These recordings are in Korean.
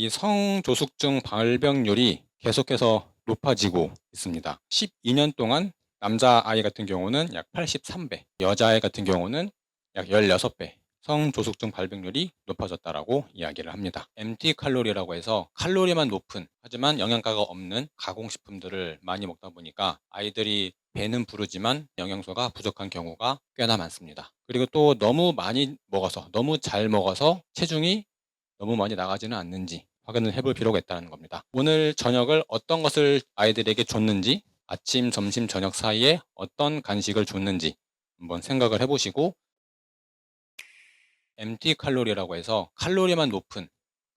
이 성조숙증 발병률이 계속해서 높아지고 있습니다. 12년 동안 남자아이 같은 경우는 약 83배, 여자아이 같은 경우는 약 16배 성조숙증 발병률이 높아졌다라고 이야기를 합니다. MT 칼로리라고 해서 칼로리만 높은 하지만 영양가가 없는 가공식품들을 많이 먹다 보니까 아이들이 배는 부르지만 영양소가 부족한 경우가 꽤나 많습니다. 그리고 또 너무 많이 먹어서, 너무 잘 먹어서 체중이 너무 많이 나가지는 않는지 확인을 해볼 필요가 있다는 겁니다. 오늘 저녁을 어떤 것을 아이들에게 줬는지, 아침, 점심, 저녁 사이에 어떤 간식을 줬는지 한번 생각을 해보시고, MT 칼로리라고 해서 칼로리만 높은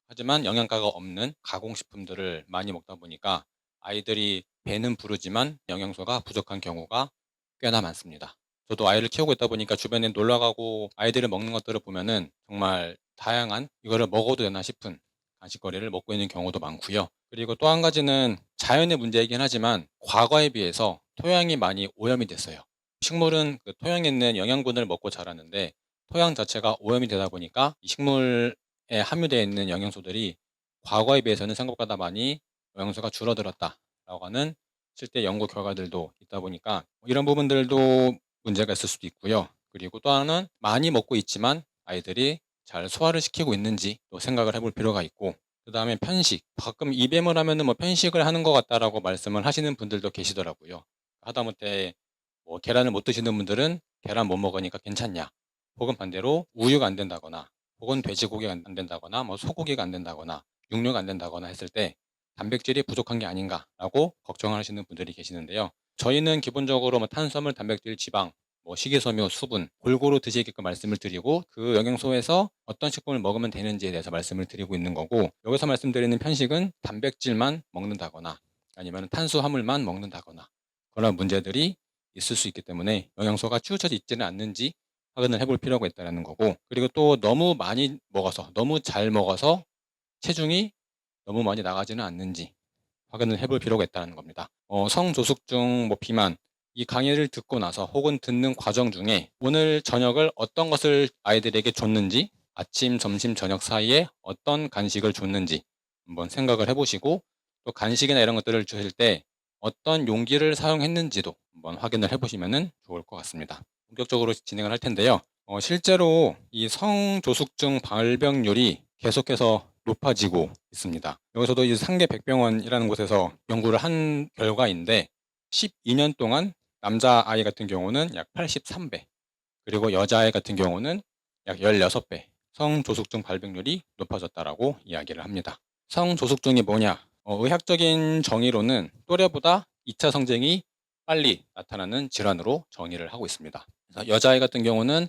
하지만 영양가가 없는 가공식품들을 많이 먹다 보니까 아이들이 배는 부르지만 영양소가 부족한 경우가 꽤나 많습니다. 저도 아이를 키우고 있다 보니까 주변에 놀러 가고 아이들이 먹는 것들을 보면은 정말 다양한 이거를 먹어도 되나 싶은 간식거리를 먹고 있는 경우도 많고요. 그리고 또 한 가지는 자연의 문제이긴 하지만 과거에 비해서 토양이 많이 오염이 됐어요. 식물은 그 토양에 있는 영양분을 먹고 자라는데 토양 자체가 오염이 되다 보니까 이 식물에 함유되어 있는 영양소들이 과거에 비해서는 생각보다 많이 영양소가 줄어들었다라고 하는 실제 연구 결과들도 있다 보니까 이런 부분들도 문제가 있을 수도 있고요. 그리고 또 하나는 많이 먹고 있지만 아이들이 잘 소화를 시키고 있는지 또 생각을 해볼 필요가 있고, 그다음에 편식. 가끔 입에물 하면은 뭐 편식을 하는 것 같다라고 말씀을 하시는 분들도 계시더라고요. 하다못해 뭐 계란을 못 드시는 분들은 계란 못 먹으니까 괜찮냐? 혹은 반대로 우유가 안 된다거나, 혹은 돼지고기가 안 된다거나, 뭐 소고기가 안 된다거나, 육류가 안 된다거나 했을 때 단백질이 부족한 게 아닌가라고 걱정하시는 분들이 계시는데요. 저희는 기본적으로 뭐 탄수화물, 단백질, 지방, 뭐 식이섬유, 수분 골고루 드시게끔 말씀을 드리고, 그 영양소에서 어떤 식품을 먹으면 되는지에 대해서 말씀을 드리고 있는 거고, 여기서 말씀드리는 편식은 단백질만 먹는다거나 아니면 탄수화물만 먹는다거나 그런 문제들이 있을 수 있기 때문에 영양소가 치우쳐져 있지는 않는지 확인을 해볼 필요가 있다는 거고, 그리고 또 너무 많이 먹어서, 너무 잘 먹어서 체중이 너무 많이 나가지는 않는지 확인을 해볼 필요가 있다는 겁니다. 성조숙중, 뭐 비만, 이 강의를 듣고 나서 혹은 듣는 과정 중에 오늘 저녁을 어떤 것을 아이들에게 줬는지, 아침, 점심, 저녁 사이에 어떤 간식을 줬는지 한번 생각을 해보시고, 또 간식이나 이런 것들을 주실 때 어떤 용기를 사용했는지도 한번 확인을 해보시면 좋을 것 같습니다. 본격적으로 진행을 할 텐데요. 실제로 이 성조숙증 발병률이 계속해서 높아지고 있습니다. 여기서도 이 상계백병원이라는 곳에서 연구를 한 결과인데 12년 동안 남자아이 같은 경우는 약 83배, 그리고 여자아이 같은 경우는 약 16배 성조숙증 발병률이 높아졌다라고 이야기를 합니다. 성조숙증이 뭐냐? 의학적인 정의로는 또래보다 2차 성징이 빨리 나타나는 질환으로 정의를 하고 있습니다. 그래서 여자아이 같은 경우는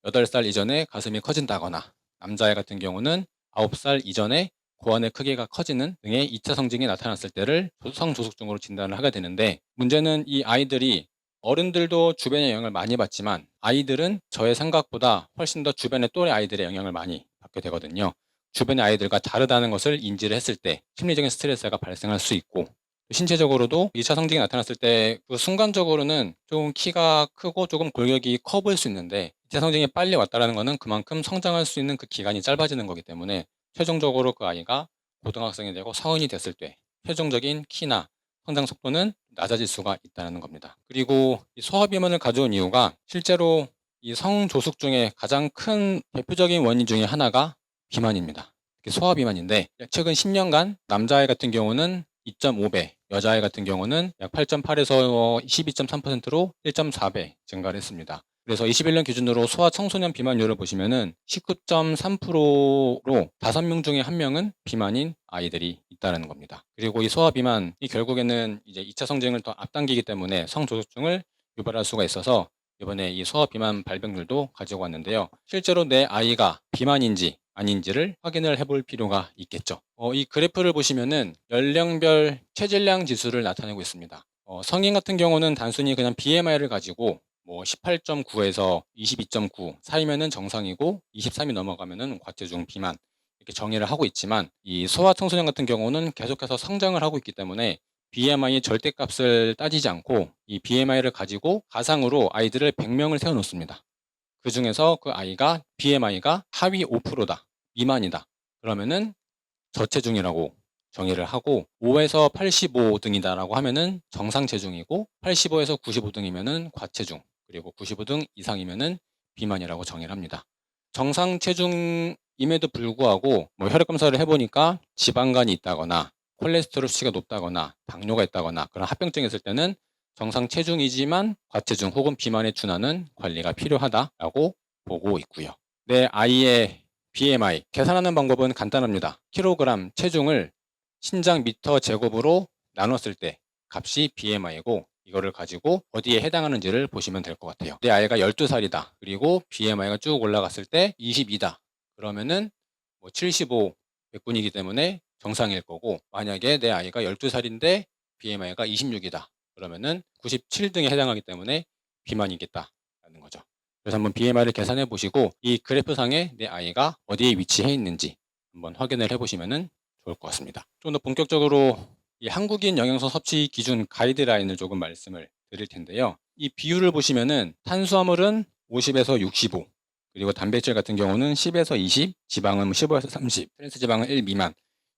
8살 이전에 가슴이 커진다거나, 남자아이 같은 경우는 9살 이전에 고환의 크기가 커지는 등의 2차 성징이 나타났을 때를 성조숙증으로 진단을 하게 되는데, 문제는 이 아이들이 어른들도 주변의 영향을 많이 받지만 아이들은 저의 생각보다 훨씬 더 주변의 또래 아이들의 영향을 많이 받게 되거든요. 주변의 아이들과 다르다는 것을 인지를 했을 때 심리적인 스트레스가 발생할 수 있고, 신체적으로도 2차 성징이 나타났을 때 그 순간적으로는 좀 키가 크고 조금 골격이 커 보일 수 있는데, 2차 성징이 빨리 왔다는 것은 그만큼 성장할 수 있는 그 기간이 짧아지는 거기 때문에 최종적으로 그 아이가 고등학생이 되고 성인이 됐을 때 최종적인 키나 성장 속도는 낮아질 수가 있다는 겁니다. 그리고 이 소화비만을 가져온 이유가 실제로 이 성조숙 중에 가장 큰 대표적인 원인 중에 하나가 비만입니다. 소화비만인데 최근 10년간 남자아이 같은 경우는 2.5배, 여자아이 같은 경우는 약 8.8에서 12.3%로 1.4배 증가를 했습니다. 그래서 21년 기준으로 소아 청소년 비만율을 보시면은 19.3%로 5명 중에 1명은 비만인 아이들이 있다는 겁니다. 그리고 이 소아 비만이 결국에는 이제 2차 성징을 더 앞당기기 때문에 성조숙증을 유발할 수가 있어서 이번에 이 소아 비만 발병률도 가지고 왔는데요. 실제로 내 아이가 비만인지 아닌지를 확인을 해볼 필요가 있겠죠. 이 그래프를 보시면은 연령별 체질량 지수를 나타내고 있습니다. 성인 같은 경우는 단순히 그냥 BMI를 가지고 뭐 18.9에서 22.9 사이면은 정상이고 23이 넘어가면은 과체중 비만 이렇게 정의를 하고 있지만, 이 소아 청소년 같은 경우는 계속해서 성장을 하고 있기 때문에 BMI 절대값을 따지지 않고 이 BMI를 가지고 가상으로 아이들을 100명을 세워 놓습니다. 그 중에서 그 아이가 BMI가 하위 5%다, 미만이다. 그러면은 저체중이라고 정의를 하고 5에서 85등이다라고 하면은 정상 체중이고 85에서 95등이면은 과체중 그리고 95등 이상이면은 비만이라고 정의를 합니다. 정상 체중임에도 불구하고 뭐 혈액 검사를 해보니까 지방간이 있다거나 콜레스테롤 수치가 높다거나 당뇨가 있다거나 그런 합병증이 있을 때는 정상 체중이지만 과체중 혹은 비만에 준하는 관리가 필요하다라고 보고 있고요. 내 아이의 BMI 계산하는 방법은 간단합니다. 킬로그램 체중을 신장 미터 제곱으로 나눴을 때 값이 BMI이고 이거를 가지고 어디에 해당하는지를 보시면 될 것 같아요. 내 아이가 12살이다. 그리고 BMI가 쭉 올라갔을 때 22다. 그러면은 뭐 75, 100분이기 때문에 정상일 거고 만약에 내 아이가 12살인데 BMI가 26이다. 그러면은 97등에 해당하기 때문에 비만이겠다라는 거죠. 그래서 한번 BMI를 계산해 보시고 이 그래프상에 내 아이가 어디에 위치해 있는지 한번 확인을 해보시면 좋을 것 같습니다. 좀 더 본격적으로 이 한국인 영양소 섭취 기준 가이드라인을 조금 말씀을 드릴 텐데요. 이 비율을 보시면은 탄수화물은 50에서 65, 그리고 단백질 같은 경우는 10에서 20, 지방은 15에서 30, 트랜스 지방은 1 미만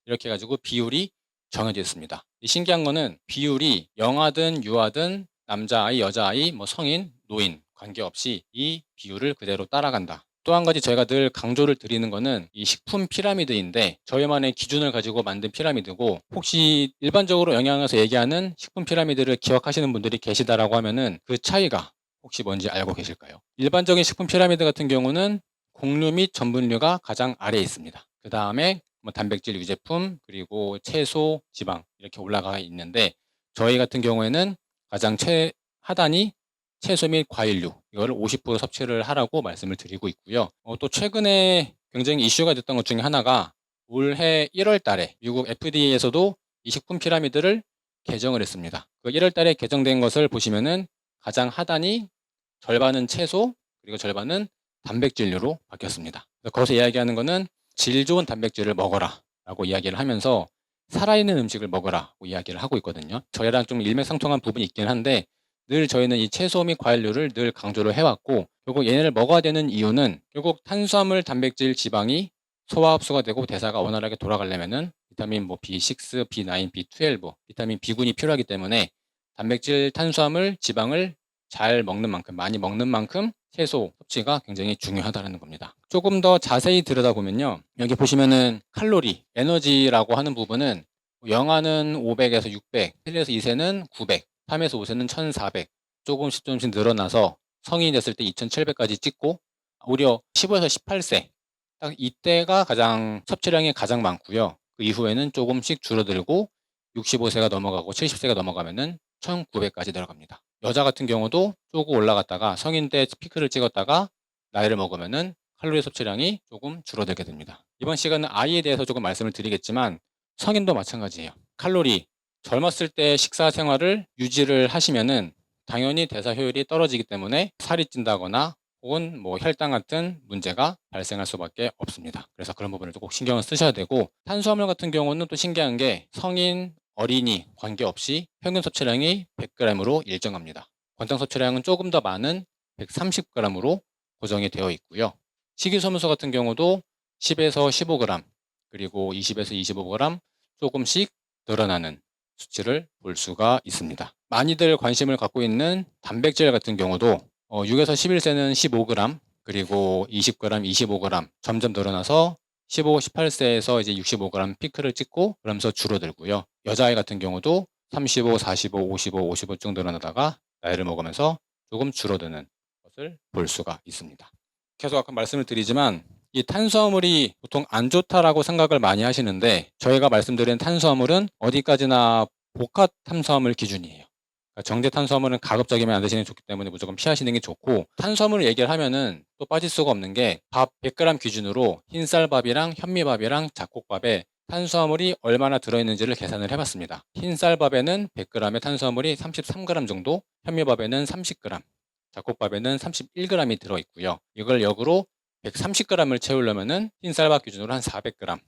이렇게 해가지고 비율이 정해져 있습니다. 신기한 거는 비율이 영아든 유아든 남자아이, 여자아이, 뭐 성인, 노인 관계없이 이 비율을 그대로 따라간다. 또 한 가지 저희가 늘 강조를 드리는 거는 이 식품 피라미드인데 저희만의 기준을 가지고 만든 피라미드고 혹시 일반적으로 영양에서 얘기하는 식품 피라미드를 기억하시는 분들이 계시다라고 하면은 그 차이가 혹시 뭔지 알고 계실까요? 일반적인 식품 피라미드 같은 경우는 곡류 및 전분류가 가장 아래에 있습니다. 그 다음에 뭐 단백질 유제품 그리고 채소, 지방 이렇게 올라가 있는데 저희 같은 경우에는 가장 하단이 채소 및 과일류 이거를 50% 섭취를 하라고 말씀을 드리고 있고요. 또 최근에 굉장히 이슈가 됐던 것 중에 하나가 올해 1월 달에 미국 FDA에서도 이 식품 피라미드를 개정을 했습니다. 그 1월 달에 개정된 것을 보시면은 가장 하단이 절반은 채소 그리고 절반은 단백질류로 바뀌었습니다. 거기서 이야기하는 거는 질 좋은 단백질을 먹어라 라고 이야기를 하면서 살아있는 음식을 먹으라고 이야기를 하고 있거든요. 저희랑 좀 일맥상통한 부분이 있긴 한데 늘 저희는 이 채소 및 과일류를 늘 강조를 해왔고 결국 얘네를 먹어야 되는 이유는 결국 탄수화물, 단백질, 지방이 소화 흡수가 되고 대사가 원활하게 돌아가려면은 비타민 뭐 B6, B9, B12, 비타민 B군이 필요하기 때문에 단백질, 탄수화물, 지방을 잘 먹는 만큼, 많이 먹는 만큼 채소 섭취가 굉장히 중요하다는 겁니다. 조금 더 자세히 들여다보면요. 여기 보시면은 칼로리, 에너지라고 하는 부분은 영아는 500에서 600, 1에서 2세는 900, 3에서 5세는 1400 조금씩 늘어나서 성인이 됐을 때 2700까지 찍고 오히려 15에서 18세 딱 이때가 가장 섭취량이 가장 많고요. 그 이후에는 조금씩 줄어들고 65세가 넘어가고 70세가 넘어가면은 1900까지 내려갑니다. 여자 같은 경우도 조금 올라갔다가 성인 때 피크를 찍었다가 나이를 먹으면은 칼로리 섭취량이 조금 줄어들게 됩니다. 이번 시간은 아이에 대해서 조금 말씀을 드리겠지만 성인도 마찬가지예요. 칼로리 젊었을 때 식사 생활을 유지를 하시면은 당연히 대사 효율이 떨어지기 때문에 살이 찐다거나 혹은 뭐 혈당 같은 문제가 발생할 수밖에 없습니다. 그래서 그런 부분을 꼭 신경을 쓰셔야 되고 탄수화물 같은 경우는 또 신기한 게 성인, 어린이 관계없이 평균 섭취량이 100g으로 일정합니다. 권장 섭취량은 조금 더 많은 130g으로 고정이 되어 있고요. 식이섬유소 같은 경우도 10에서 15g 그리고 20에서 25g 조금씩 늘어나는 수치를 볼 수가 있습니다. 많이들 관심을 갖고 있는 단백질 같은 경우도 6에서 11세는 15g 그리고 20g, 25g 점점 늘어나서 15, 18세에서 이제 65g 피크를 찍고 그러면서 줄어들고요. 여자아이 같은 경우도 35, 45, 55, 55 쭉 늘어나다가 나이를 먹으면서 조금 줄어드는 것을 볼 수가 있습니다. 계속 아까 말씀을 드리지만 이 탄수화물이 보통 안 좋다라고 생각을 많이 하시는데 저희가 말씀드린 탄수화물은 어디까지나 복합 탄수화물 기준이에요. 그러니까 정제 탄수화물은 가급적이면 안 드시는 게 좋기 때문에 무조건 피하시는 게 좋고 탄수화물을 얘기를 하면은 또 빠질 수가 없는 게 밥 100g 기준으로 흰쌀밥이랑 현미밥이랑 잡곡밥에 탄수화물이 얼마나 들어있는지를 계산을 해봤습니다. 흰쌀밥에는 100g의 탄수화물이 33g 정도, 현미밥에는 30g, 잡곡밥에는 31g이 들어있고요. 이걸 역으로 130g을 채우려면은 흰쌀밥 기준으로 한 400g,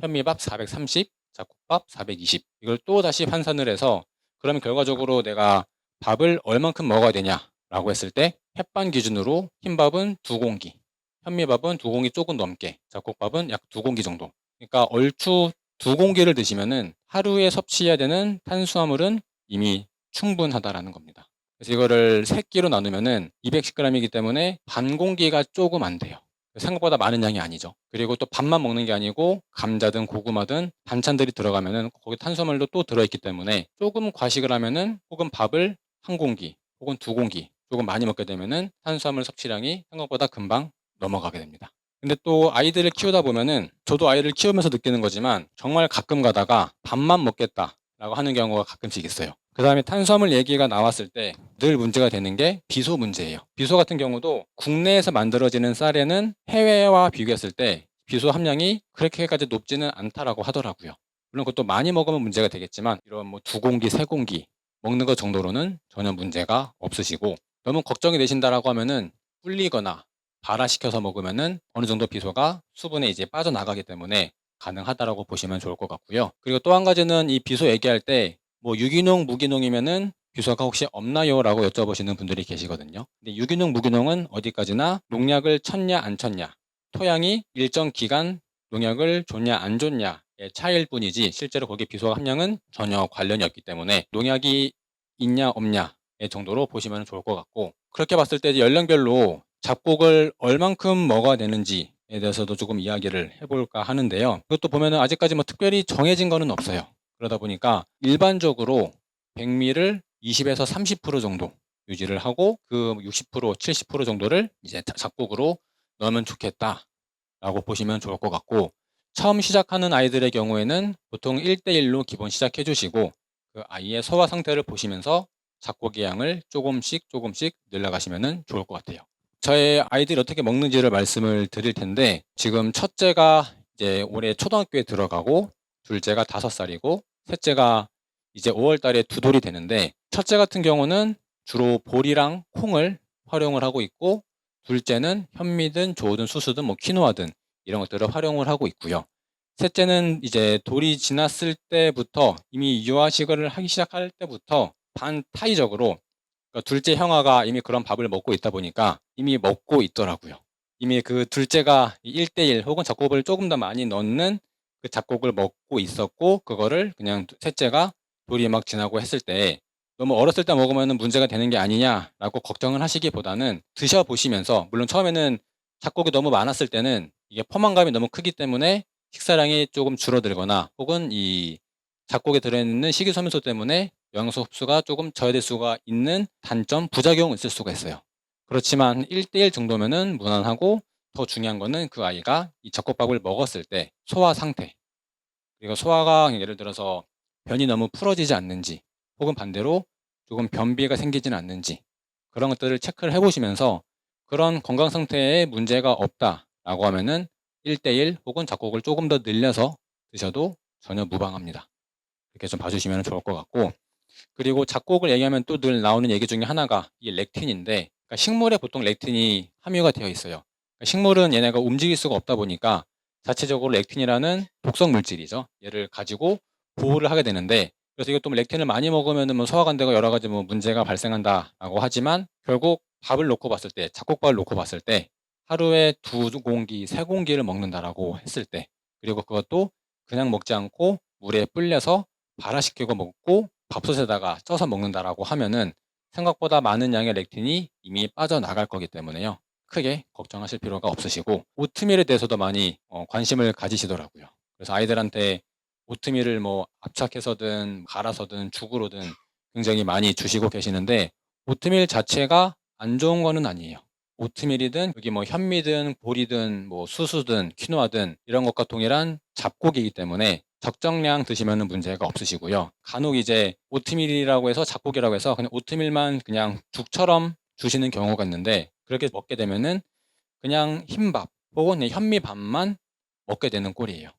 현미밥 430, 잡곡밥 420 이걸 또 다시 환산을 해서 그러면 결과적으로 내가 밥을 얼만큼 먹어야 되냐라고 했을 때 햇반 기준으로 흰밥은 2공기, 현미밥은 2공기 조금 넘게, 잡곡밥은 약 2공기 정도. 그러니까 얼추 2공기를 드시면은 하루에 섭취해야 되는 탄수화물은 이미 충분하다라는 겁니다. 그래서 이거를 3끼로 나누면은 210g이기 때문에 반 공기가 조금 안 돼요. 생각보다 많은 양이 아니죠. 그리고 또 밥만 먹는 게 아니고 감자든 고구마든 반찬들이 들어가면은 거기 탄수화물도 또 들어있기 때문에 조금 과식을 하면은 혹은 밥을 1공기 혹은 2공기 조금 많이 먹게 되면은 탄수화물 섭취량이 생각보다 금방 넘어가게 됩니다. 근데 또 아이들을 키우다 보면은 저도 아이를 키우면서 느끼는 거지만 정말 가끔 가다가 밥만 먹겠다라고 하는 경우가 가끔씩 있어요. 그 다음에 탄수화물 얘기가 나왔을 때 늘 문제가 되는 게 비소 문제예요. 비소 같은 경우도 국내에서 만들어지는 쌀에는 해외와 비교했을 때 비소 함량이 그렇게까지 높지는 않다라고 하더라고요. 물론 그것도 많이 먹으면 문제가 되겠지만 이런 뭐 2공기, 3공기 먹는 것 정도로는 전혀 문제가 없으시고, 너무 걱정이 되신다라고 하면은 불리거나 발화시켜서 먹으면은 어느 정도 비소가 수분에 이제 빠져나가기 때문에 가능하다라고 보시면 좋을 것 같고요. 그리고 또 한 가지는 이 비소 얘기할 때 뭐 유기농, 무기농이면은 비소가 혹시 없나요? 라고 여쭤보시는 분들이 계시거든요. 근데 유기농, 무기농은 어디까지나 농약을 쳤냐 안 쳤냐, 토양이 일정 기간 농약을 줬냐 안 줬냐의 차이일 뿐이지 실제로 거기에 비소 함량은 전혀 관련이 없기 때문에 농약이 있냐 없냐의 정도로 보시면 좋을 것 같고, 그렇게 봤을 때 연령별로 잡곡을 얼만큼 먹어야 되는지에 대해서도 조금 이야기를 해볼까 하는데요. 그것도 보면은 아직까지 뭐 특별히 정해진 거는 없어요. 그러다 보니까 일반적으로 백미를 20에서 30% 정도 유지를 하고 그 60%, 70% 정도를 이제 잡곡으로 넣으면 좋겠다라고 보시면 좋을 것 같고, 처음 시작하는 아이들의 경우에는 보통 1대1로 기본 시작해 주시고 그 아이의 소화 상태를 보시면서 잡곡의 양을 조금씩 조금씩 늘려가시면 좋을 것 같아요. 저의 아이들이 어떻게 먹는지를 말씀을 드릴 텐데, 지금 첫째가 이제 올해 초등학교에 들어가고 둘째가 5살이고 셋째가 이제 5월 달에 2돌이 되는데, 첫째 같은 경우는 주로 보리랑 콩을 활용을 하고 있고 둘째는 현미든 조든 수수든 뭐 키노아든 이런 것들을 활용을 하고 있고요. 셋째는 이제 돌이 지났을 때부터 이미 유아식을 하기 시작할 때부터 반타이적으로, 그러니까 둘째 형아가 이미 그런 밥을 먹고 있다 보니까 이미 먹고 있더라고요. 이미 그 둘째가 1대1 혹은 잡곡을 조금 더 많이 넣는 그 잡곡을 먹고 있었고, 그거를 그냥 셋째가 돌이 막 지나고 했을 때 너무 어렸을 때 먹으면 문제가 되는 게 아니냐라고 걱정을 하시기보다는 드셔보시면서, 물론 처음에는 잡곡이 너무 많았을 때는 이게 포만감이 너무 크기 때문에 식사량이 조금 줄어들거나 혹은 이 잡곡에 들어있는 식이섬유소 때문에 영양소 흡수가 조금 저하될 수가 있는 단점, 부작용은 있을 수가 있어요. 그렇지만 1대1 정도면은 무난하고, 더 중요한 거는 그 아이가 이 잡곡밥을 먹었을 때 소화 상태, 그리고 소화가 예를 들어서 변이 너무 풀어지지 않는지 혹은 반대로 조금 변비가 생기지는 않는지 그런 것들을 체크를 해보시면서 그런 건강 상태에 문제가 없다라고 하면은 1대1 혹은 잡곡을 조금 더 늘려서 드셔도 전혀 무방합니다. 이렇게 좀 봐주시면 좋을 것 같고, 그리고 잡곡을 얘기하면 또 늘 나오는 얘기 중에 하나가 이 렉틴인데, 그러니까 식물에 보통 렉틴이 함유가 되어 있어요. 그러니까 식물은 얘네가 움직일 수가 없다 보니까 자체적으로 렉틴이라는 독성 물질이죠. 얘를 가지고 보호를 하게 되는데, 그래서 이것도 뭐 렉틴을 많이 먹으면 뭐 소화관되고 여러 가지 뭐 문제가 발생한다라고 하지만, 결국 밥을 놓고 봤을 때, 잡곡밥을 놓고 봤을 때 하루에 2공기, 3공기를 먹는다라고 했을 때, 그리고 그것도 그냥 먹지 않고 물에 불려서 발화시키고 먹고 밥솥에다가 쪄서 먹는다라고 하면은 생각보다 많은 양의 렉틴이 이미 빠져나갈 거기 때문에요. 크게 걱정하실 필요가 없으시고, 오트밀에 대해서도 많이 관심을 가지시더라고요. 그래서 아이들한테 오트밀을 뭐 압착해서든 갈아서든 죽으로든 굉장히 많이 주시고 계시는데, 오트밀 자체가 안 좋은 거는 아니에요. 오트밀이든 여기 뭐 현미든 보리든 뭐 수수든 키노아든 이런 것과 동일한 잡곡이기 때문에 적정량 드시면 문제가 없으시고요. 간혹 이제 오트밀이라고 해서 잡곡이라고 해서 그냥 오트밀만 그냥 죽처럼 주시는 경우가 있는데, 그렇게 먹게 되면은 그냥 흰밥 혹은 현미밥만 먹게 되는 꼴이에요.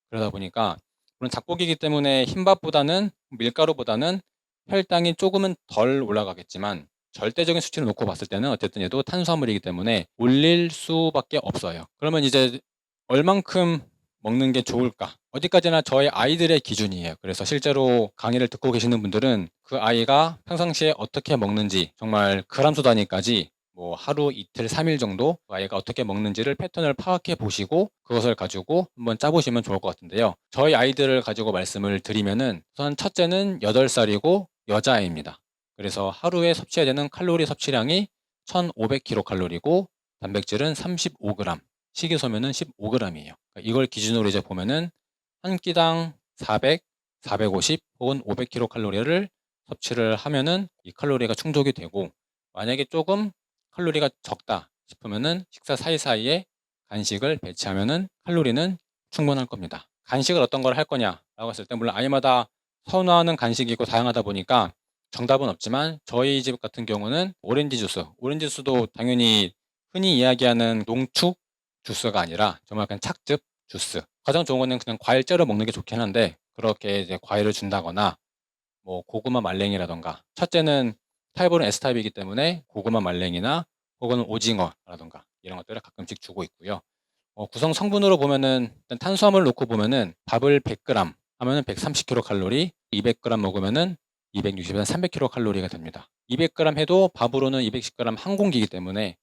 그러다 보니까 물론 잡곡이기 때문에 흰밥보다는 밀가루보다는 혈당이 조금은 덜 올라가겠지만 절대적인 수치를 놓고 봤을 때는 어쨌든 얘도 탄수화물이기 때문에 올릴 수밖에 없어요. 그러면 이제 얼만큼 먹는 게 좋을까? 어디까지나 저희 아이들의 기준이에요. 그래서 실제로 강의를 듣고 계시는 분들은 그 아이가 평상시에 어떻게 먹는지 정말 그람 수 단위까지 뭐 하루, 이틀, 3일 정도 아이가 어떻게 먹는지를 패턴을 파악해 보시고 그것을 가지고 한번 짜보시면 좋을 것 같은데요. 저희 아이들을 가지고 말씀을 드리면은 우선 첫째는 8살이고 여자아이입니다. 그래서 하루에 섭취해야 되는 칼로리 섭취량이 1500kcal이고 단백질은 35g, 식이섬유는 15g이에요. 이걸 기준으로 이제 보면은 한 끼당 400, 450 혹은 500kcal를 섭취를 하면은 이 칼로리가 충족이 되고, 만약에 조금 칼로리가 적다 싶으면은 식사 사이사이에 간식을 배치하면은 칼로리는 충분할 겁니다. 간식을 어떤 걸 할 거냐라고 했을 때 물론 아이마다 선호하는 간식이 있고 다양하다 보니까 정답은 없지만 저희 집 같은 경우는 오렌지 주스도 당연히 흔히 이야기하는 농축 주스가 아니라 정말 그냥 착즙 주스. 가장 좋은 거는 그냥 과일 째려 먹는 게 좋긴 한데 그렇게 이제 과일을 준다거나 뭐 고구마 말랭이라던가, 첫째는 타입은 S타입이기 때문에 고구마 말랭이나 혹은 오징어라던가 이런 것들을 가끔씩 주고 있고요. 구성 성분으로 보면은 일단 탄수화물 놓고 보면은 밥을 100g 하면은 130kcal, 200g 먹으면은 260에서 300kcal가 됩니다. 200g 해도 밥으로는 210g 한 공기이기 때문에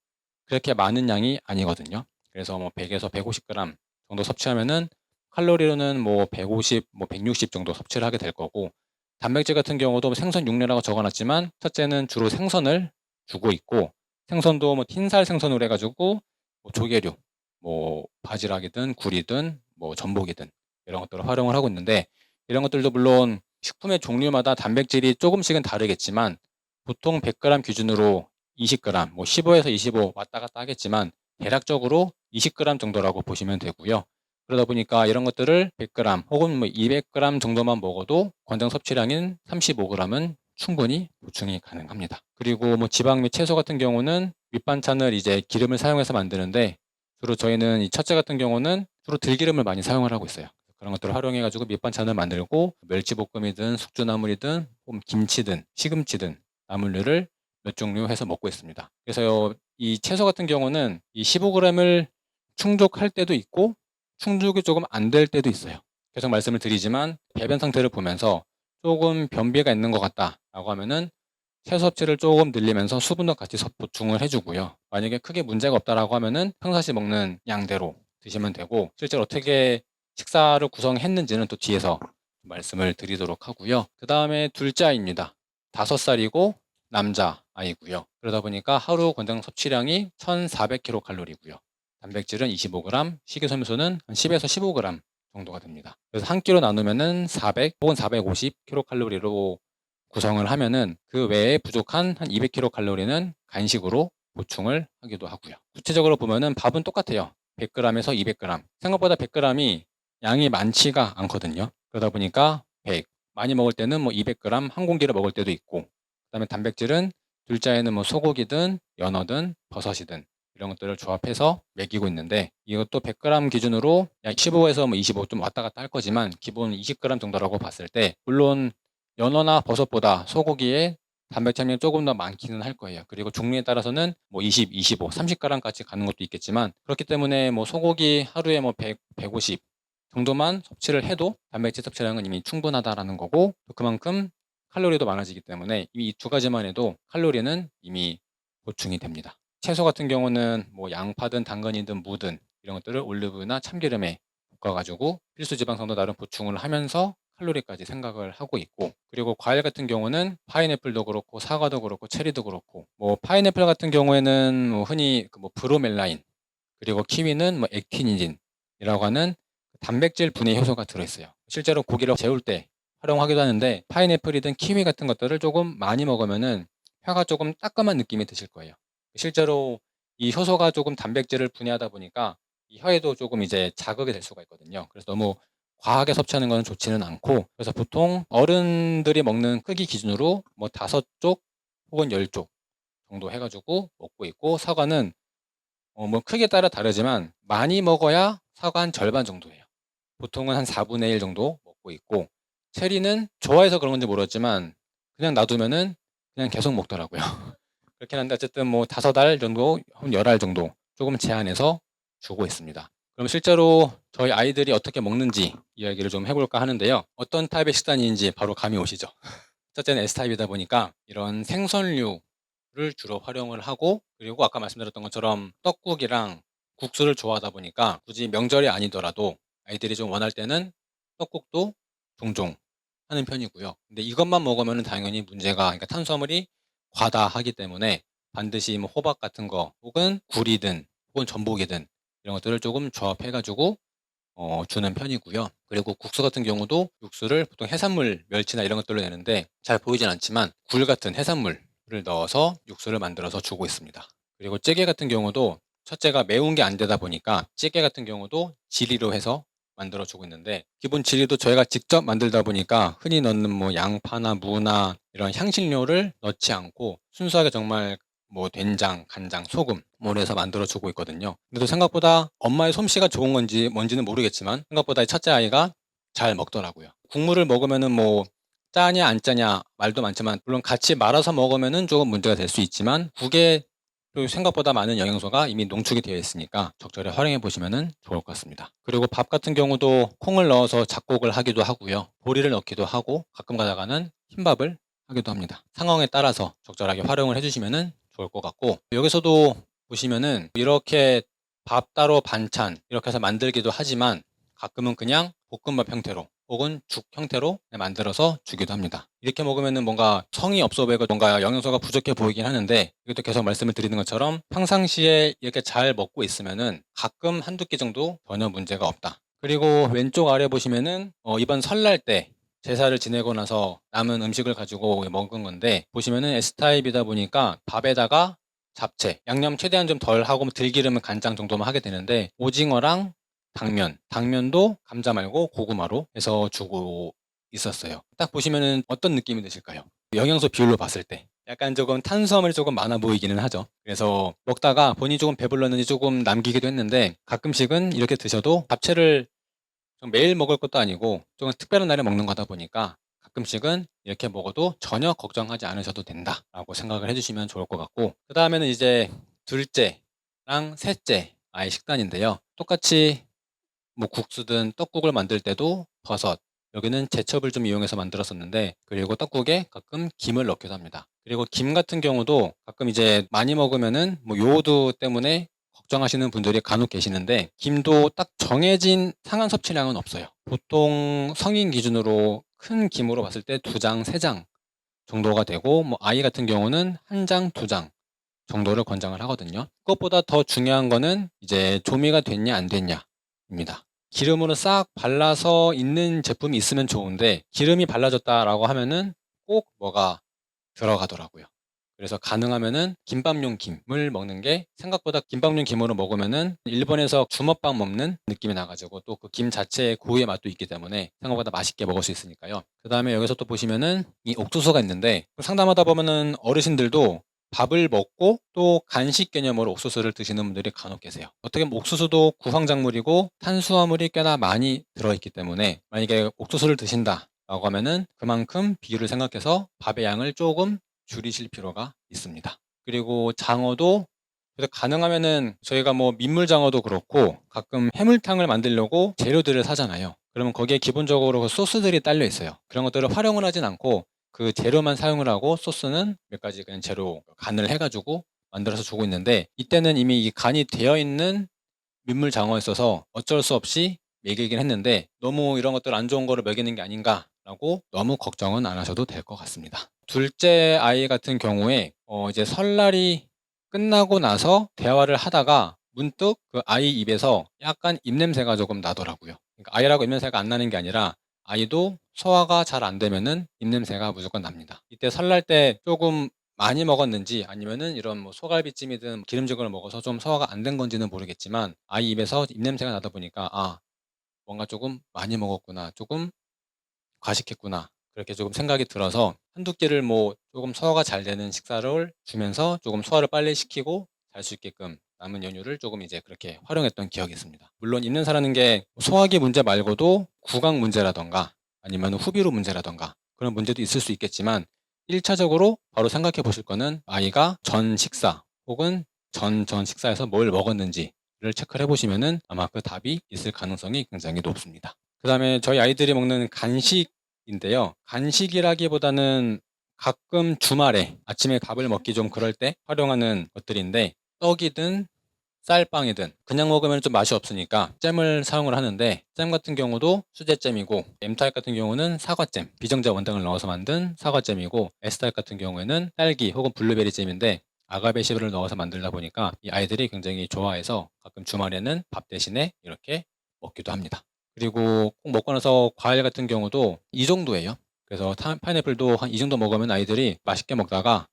그렇게 많은 양이 아니거든요. 그래서 뭐 100에서 150g 정도 섭취하면은 칼로리로는 뭐 150, 뭐 160 정도 섭취를 하게 될 거고, 단백질 같은 경우도 생선 육류라고 적어놨지만 첫째는 주로 생선을 주고 있고, 생선도 뭐 흰살 생선으로 해가지고 뭐 조개류, 뭐 바지락이든 굴이든 뭐 전복이든 이런 것들을 활용을 하고 있는데, 이런 것들도 물론 식품의 종류마다 단백질이 조금씩은 다르겠지만 보통 100g 기준으로 20g, 뭐 15에서 25 왔다 갔다 하겠지만 대략적으로 20g 정도라고 보시면 되고요. 그러다 보니까 이런 것들을 100g 혹은 뭐 200g 정도만 먹어도 권장 섭취량인 35g은 충분히 보충이 가능합니다. 그리고 뭐 지방 및 채소 같은 경우는 밑반찬을 이제 기름을 사용해서 만드는데, 주로 저희는 이 첫째 같은 경우는 주로 들기름을 많이 사용을 하고 있어요. 그런 것들을 활용해가지고 밑반찬을 만들고 멸치볶음이든 숙주나물이든 혹은 김치든 시금치든 나물류를 몇 종류 해서 먹고 있습니다. 그래서 이 채소 같은 경우는 이 15g을 충족할 때도 있고 충족이 조금 안 될 때도 있어요. 계속 말씀을 드리지만 배변 상태를 보면서 조금 변비가 있는 것 같다라고 하면은 채소 섭취를 조금 늘리면서 수분도 같이 보충을 해주고요. 만약에 크게 문제가 없다라고 하면은 평상시 먹는 양대로 드시면 되고, 실제로 어떻게 식사를 구성했는지는 또 뒤에서 말씀을 드리도록 하고요. 그 다음에 둘째 아이입니다. 5살이고 남자 아이고요. 그러다 보니까 하루 권장 섭취량이 1400kcal이고요. 단백질은 25g, 식이섬유소는 한 10에서 15g 정도가 됩니다. 그래서 한 끼로 나누면은 400 혹은 450kcal로 구성을 하면은 그 외에 부족한 한 200kcal는 간식으로 보충을 하기도 하고요. 구체적으로 보면은 밥은 똑같아요. 100g에서 200g. 생각보다 100g이 양이 많지가 않거든요. 그러다 보니까 100, 많이 먹을 때는 뭐 200g 한 공기를 먹을 때도 있고, 그다음에 단백질은 둘째에는 뭐 소고기든 연어든 버섯이든 이런 것들을 조합해서 먹이고 있는데, 이것도 100g 기준으로 약 15에서 뭐 25 좀 왔다 갔다 할 거지만 기본 20g 정도라고 봤을 때, 물론 연어나 버섯보다 소고기에 단백질 함량이 조금 더 많기는 할 거예요. 그리고 종류에 따라서는 뭐 20, 25, 30g까지 가는 것도 있겠지만, 그렇기 때문에 뭐 소고기 하루에 뭐 100, 150 정도만 섭취를 해도 단백질 섭취량은 이미 충분하다라는 거고, 그만큼 칼로리도 많아지기 때문에 이미 이 두 가지만 해도 칼로리는 이미 보충이 됩니다. 채소 같은 경우는 뭐 양파든 당근이든 무든 이런 것들을 올리브유나 참기름에 볶아가지고 필수 지방산도 나름 보충을 하면서 칼로리까지 생각을 하고 있고, 그리고 과일 같은 경우는 파인애플도 그렇고 사과도 그렇고 체리도 그렇고, 뭐 파인애플 같은 경우에는 뭐 흔히 그뭐 브로멜라인, 그리고 키위는 뭐 액티니딘이라고 하는 단백질 분해 효소가 들어있어요. 실제로 고기를 재울 때 활용하기도 하는데, 파인애플이든 키위 같은 것들을 조금 많이 먹으면은 혀가 조금 따끔한 느낌이 드실 거예요. 실제로 이 효소가 조금 단백질을 분해하다 보니까 이 혀에도 조금 이제 자극이 될 수가 있거든요. 그래서 너무 과하게 섭취하는 건 좋지는 않고, 그래서 보통 어른들이 먹는 크기 기준으로 뭐 5쪽 혹은 10쪽 정도 해가지고 먹고 있고, 사과는 뭐 크기에 따라 다르지만 많이 먹어야 사과 한 절반 정도예요. 보통은 한 4분의 1 정도 먹고 있고, 체리는 좋아해서 그런 건지 모르겠지만 그냥 놔두면은 그냥 계속 먹더라고요. 그렇긴 한데 어쨌든 뭐 5알 정도, 한 10알 정도 조금 제한해서 주고 있습니다. 그럼 실제로 저희 아이들이 어떻게 먹는지 이야기를 좀 해볼까 하는데요. 어떤 타입의 식단인지 바로 감이 오시죠? 첫째는 S타입이다 보니까 이런 생선류를 를 주로 활용을 하고, 그리고 아까 말씀드렸던 것처럼 떡국이랑 국수를 좋아하다 보니까 굳이 명절이 아니더라도 아이들이 좀 원할 때는 떡국도 종종 하는 편이고요. 근데 이것만 먹으면은 당연히 문제가, 그러니까 탄수화물이 과다하기 때문에 반드시 뭐 호박 같은 거 혹은 굴이든 혹은 전복이든 이런 것들을 조금 조합해 가지고 주는 편이고요. 그리고 국수 같은 경우도 육수를 보통 해산물, 멸치나 이런 것들로 내는데 잘 보이진 않지만 굴 같은 해산물을 넣어서 육수를 만들어서 주고 있습니다. 그리고 찌개 같은 경우도 첫째가 매운 게 안 되다 보니까 찌개 같은 경우도 지리로 해서 만들어 주고 있는데, 기본 지리도 저희가 직접 만들다 보니까 흔히 넣는 뭐 양파나 무나 이런 향신료를 넣지 않고 순수하게 정말 뭐 된장, 간장, 소금 뭐 해서 만들어 주고 있거든요. 근데 또 생각보다 엄마의 솜씨가 좋은 건지 뭔지는 모르겠지만 생각보다 첫째 아이가 잘 먹더라고요. 국물을 먹으면은 뭐 짜냐 안 짜냐 말도 많지만, 물론 같이 말아서 먹으면은 조금 문제가 될 수 있지만 국에 또 생각보다 많은 영양소가 이미 농축이 되어 있으니까 적절히 활용해 보시면은 좋을 것 같습니다. 그리고 밥 같은 경우도 콩을 넣어서 잡곡을 하기도 하고요. 보리를 넣기도 하고 가끔 가다가는 흰밥을 하기도 합니다. 상황에 따라서 적절하게 활용을 해주시면은 좋을 것 같고, 여기서도 보시면은 이렇게 밥 따로 반찬 이렇게 해서 만들기도 하지만 가끔은 그냥 볶음밥 형태로 혹은 죽 형태로 만들어서 주기도 합니다. 이렇게 먹으면은 뭔가 성의 없어 보이고 뭔가 영양소가 부족해 보이긴 하는데, 이것도 계속 말씀을 드리는 것처럼 평상시에 이렇게 잘 먹고 있으면은 가끔 한두 끼 정도 전혀 문제가 없다. 그리고 왼쪽 아래 보시면은 이번 설날 때 제사를 지내고 나서 남은 음식을 가지고 먹은 건데, 보시면은 S타입이다 보니까 밥에다가 잡채, 양념 최대한 좀 덜 하고 들기름은 간장 정도만 하게 되는데, 오징어랑 당면도 감자 말고 고구마로 해서 주고 있었어요. 딱 보시면은 어떤 느낌이 드실까요? 영양소 비율로 봤을 때 약간 조금 탄수화물이 조금 많아 보이기는 하죠. 그래서 먹다가 본인이 조금 배불렀는지 조금 남기기도 했는데, 가끔씩은 이렇게 드셔도 잡채를 좀 매일 먹을 것도 아니고 조금 특별한 날에 먹는 거다 보니까 가끔씩은 이렇게 먹어도 전혀 걱정하지 않으셔도 된다라고 생각을 해주시면 좋을 것 같고, 그 다음에는 이제 둘째랑 셋째 아이 식단인데요. 똑같이 뭐 국수든 떡국을 만들 때도 버섯, 여기는 제첩을 좀 이용해서 만들었었는데, 그리고 떡국에 가끔 김을 넣기도 합니다. 그리고 김 같은 경우도 가끔 이제 많이 먹으면은 뭐 요오드 때문에 걱정하시는 분들이 간혹 계시는데, 김도 딱 정해진 상한 섭취량은 없어요. 보통 성인 기준으로 큰 김으로 봤을 때 2장, 3장 정도가 되고, 뭐 아이 같은 경우는 1장, 2장 정도를 권장을 하거든요. 그것보다 더 중요한 거는 이제 조미가 됐냐 안 됐냐입니다. 기름으로 싹 발라서 있는 제품이 있으면 좋은데, 기름이 발라졌다라고 하면은 꼭 뭐가 들어가더라고요. 그래서 가능하면은 김밥용 김을 먹는 게, 생각보다 김밥용 김으로 먹으면은 일본에서 주먹밥 먹는 느낌이 나가지고 또 그 김 자체의 고유의 맛도 있기 때문에 생각보다 맛있게 먹을 수 있으니까요. 그 다음에 여기서 또 보시면은 이 옥수수가 있는데, 상담하다 보면은 어르신들도 밥을 먹고 또 간식 개념으로 옥수수를 드시는 분들이 간혹 계세요. 어떻게 보면 옥수수도 구황작물이고 탄수화물이 꽤나 많이 들어있기 때문에 만약에 옥수수를 드신다라고 하면은 그만큼 비율을 생각해서 밥의 양을 조금 줄이실 필요가 있습니다. 그리고 장어도, 그래서 가능하면은 저희가 뭐 민물장어도 그렇고 가끔 해물탕을 만들려고 재료들을 사잖아요. 그러면 거기에 기본적으로 그 소스들이 딸려 있어요. 그런 것들을 활용을 하진 않고 그 재료만 사용을 하고 소스는 몇 가지 그냥 재료 간을 해가지고 만들어서 주고 있는데, 이때는 이미 이 간이 되어 있는 민물장어에 있어서 어쩔 수 없이 먹이긴 했는데, 너무 이런 것들 안 좋은 거를 먹이는 게 아닌가라고 너무 걱정은 안 하셔도 될 것 같습니다. 둘째 아이 같은 경우에 이제 설날이 끝나고 나서 대화를 하다가 문득 그 아이 입에서 약간 입냄새가 조금 나더라고요. 그러니까 아이라고 입냄새가 안 나는 게 아니라 아이도 소화가 잘 안 되면은 입냄새가 무조건 납니다. 이때 설날 때 조금 많이 먹었는지 아니면은 이런 뭐 소갈비찜이든 기름진 걸 먹어서 좀 소화가 안 된 건지는 모르겠지만 아이 입에서 입냄새가 나다 보니까 뭔가 조금 많이 먹었구나, 조금 과식했구나, 그렇게 조금 생각이 들어서 한두 끼를 뭐 조금 소화가 잘 되는 식사를 주면서 조금 소화를 빨리 시키고 잘 수 있게끔 남은 연휴를 조금 이제 그렇게 활용했던 기억이 있습니다. 물론 입냄새라는 게 소화기 문제 말고도 구강 문제라던가 아니면 후비로 문제라던가 그런 문제도 있을 수 있겠지만, 1차적으로 바로 생각해 보실 거는 아이가 전 식사 혹은 전 식사에서 뭘 먹었는지를 체크를 해보시면은 아마 그 답이 있을 가능성이 굉장히 높습니다. 그 다음에 저희 아이들이 먹는 간식인데요. 간식이라기보다는 가끔 주말에 아침에 밥을 먹기 좀 그럴 때 활용하는 것들인데, 떡이든 쌀빵이든 그냥 먹으면 좀 맛이 없으니까 잼을 사용을 하는데, 잼 같은 경우도 수제잼이고, M타입 같은 경우는 사과잼, 비정제 원당을 넣어서 만든 사과잼이고, S타입 같은 경우에는 딸기 혹은 블루베리 잼인데 아가베 씨를 넣어서 만들다 보니까 이 아이들이 굉장히 좋아해서 가끔 주말에는 밥 대신에 이렇게 먹기도 합니다. 그리고 꼭 먹고 나서 과일 같은 경우도 이 정도예요. 그래서 파인애플도 한 이 정도 먹으면 아이들이 맛있게 먹다가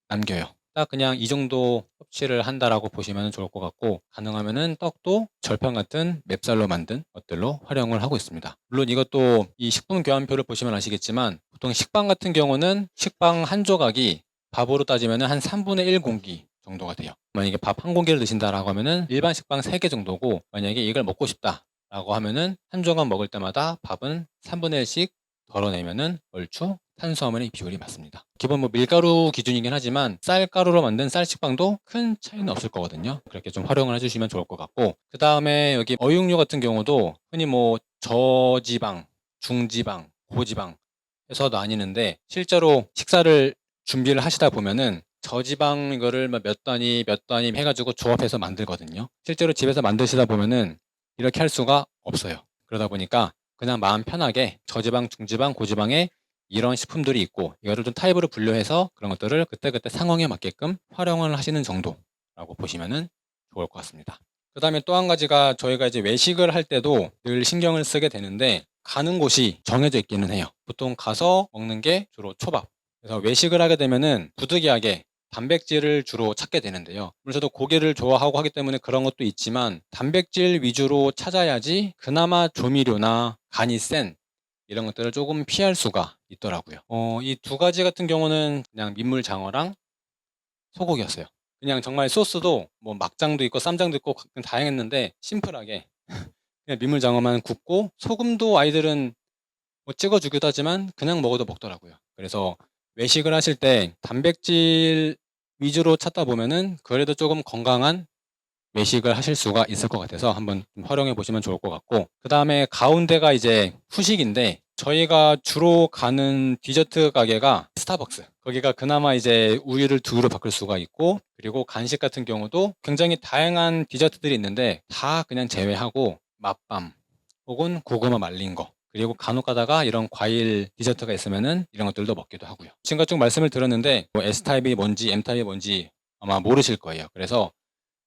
남겨요. 딱 그냥 이 정도 섭취를 한다라고 보시면 좋을 것 같고, 가능하면은 떡도 절편 같은 맵쌀로 만든 것들로 활용을 하고 있습니다. 물론 이것도 이 식품 교환표를 보시면 아시겠지만, 보통 식빵 같은 경우는 식빵 한 조각이 밥으로 따지면은 한 3분의 1 공기 정도가 돼요. 만약에 밥 한 공기를 드신다라고 하면은 일반 식빵 3개 정도고, 만약에 이걸 먹고 싶다라고 하면은 한 조각 먹을 때마다 밥은 3분의 1씩 덜어내면은 얼추 탄수화물의 비율이 맞습니다. 기본 밀가루 기준이긴 하지만 쌀가루로 만든 쌀식빵도 큰 차이는 없을 거거든요. 그렇게 좀 활용을 해주시면 좋을 것 같고, 그 다음에 여기 어육류 같은 경우도 흔히 저지방, 중지방, 고지방 해서 나뉘는데, 실제로 식사를 준비를 하시다 보면은 저지방 이거를 몇 단위 몇 단위 해가지고 조합해서 만들거든요. 실제로 집에서 만드시다 보면은 이렇게 할 수가 없어요. 그러다 보니까 그냥 마음 편하게 저지방, 중지방, 고지방에 이런 식품들이 있고, 이거를 좀 타입으로 분류해서 그런 것들을 그때그때 상황에 맞게끔 활용을 하시는 정도라고 보시면 좋을 것 같습니다. 그 다음에 또 한 가지가, 저희가 이제 외식을 할 때도 늘 신경을 쓰게 되는데, 가는 곳이 정해져 있기는 해요. 보통 가서 먹는 게 주로 초밥. 그래서 외식을 하게 되면은 부득이하게 단백질을 주로 찾게 되는데요. 물론 저도 고기를 좋아하고 하기 때문에 그런 것도 있지만, 단백질 위주로 찾아야지 그나마 조미료나 간이 센 이런 것들을 조금 피할 수가 있더라고요. 이 두 가지 같은 경우는 그냥 민물장어랑 소고기였어요. 그냥 정말 소스도 막장도 있고 쌈장도 있고 다양했는데, 심플하게 그냥 민물장어만 굽고, 소금도 아이들은 찍어주기도 하지만 그냥 먹어도 먹더라고요. 그래서 외식을 하실 때 단백질 위주로 찾다 보면은 그래도 조금 건강한 외식을 하실 수가 있을 것 같아서 한번 좀 활용해 보시면 좋을 것 같고, 그 다음에 가운데가 이제 후식인데, 저희가 주로 가는 디저트 가게가 스타벅스. 거기가 그나마 이제 우유를 두유로 바꿀 수가 있고, 그리고 간식 같은 경우도 굉장히 다양한 디저트들이 있는데 다 그냥 제외하고 맛밤 혹은 고구마 말린 거, 그리고 간혹 가다가 이런 과일 디저트가 있으면은 이런 것들도 먹기도 하고요. 지금까지 쭉 말씀을 드렸는데 S타입이 뭔지 M타입이 뭔지 아마 모르실 거예요. 그래서